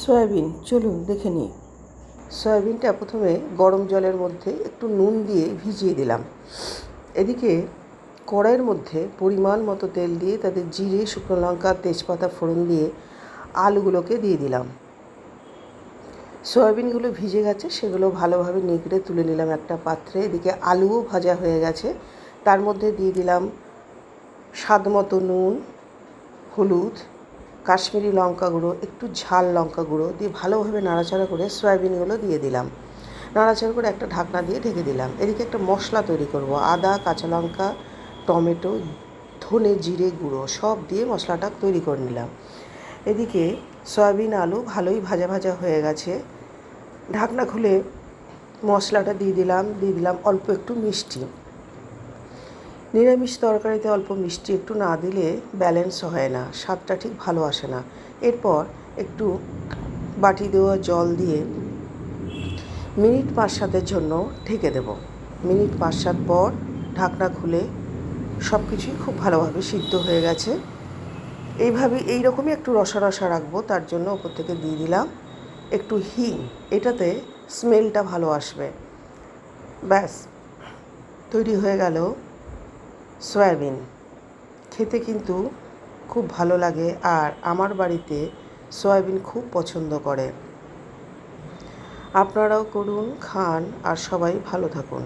Soybean চলুন দেখে নিই। সয়াবিনটা প্রথমে গরম জলের মধ্যে একটু নুন দিয়ে ভিজিয়ে দিলাম। এদিকে কড়াইয়ের মধ্যে পরিমাণ মতো তেল দিয়ে তাতে জিরে, শুকনো লঙ্কা, তেজপাতা ফোড়ন দিয়ে আলুগুলোকে দিয়ে দিলাম। সয়াবিনগুলো ভিজে গেছে, সেগুলো ভালোভাবে নেড়ে তুলে নিলাম একটা পাত্রে। এদিকে আলুও ভাজা হয়ে গেছে, তার মধ্যে দিয়ে দিলাম স্বাদ মতো নুন, হলুদ, কাশ্মীরি লঙ্কা গুঁড়ো, একটু ঝাল লঙ্কা গুঁড়ো দিয়ে ভালোভাবে নাড়াচাড়া করে সয়াবিনগুলো দিয়ে দিলাম। নাড়াচাড়া করে একটা ঢাকনা দিয়ে ঢেকে দিলাম। এদিকে একটা মশলা তৈরি করব। আদা, কাঁচা লঙ্কা, টমেটো, ধনে, জিরে গুঁড়ো সব দিয়ে মশলাটা তৈরি করে নিলাম। এদিকে সয়াবিন আলু ভালোই ভাজা ভাজা হয়ে গেছে। ঢাকনা খুলে মশলাটা দিয়ে দিলাম অল্প একটু মিষ্টি। নিরামিষ তরকারিতে অল্প মিষ্টি একটু না দিলে ব্যালেন্স হয় না, স্বাদটা ঠিক ভালো আসে না। এরপর একটু বাটি দেওয়া জল দিয়ে মিনিট 5-7-এর জন্য ঢেকে দেব। মিনিট 5-7 পর ঢাকনা খুলে সব কিছুই খুব ভালোভাবে সিদ্ধ হয়ে গেছে। এইরকমই একটু রসা রসা রাখবো, তার জন্য ওপর থেকে দিয়ে দিলাম একটু হিং, এটাতে স্মেলটা ভালো আসবে। ব্যাস তৈরি হয়ে গেল সয়াবিন। খেতে কিন্তু খুব ভালো লাগে, আর আমার বাড়িতে সয়াবিন খুব পছন্দ করে। আপনারাও করুন, খান, আর সবাই ভালো থাকুন।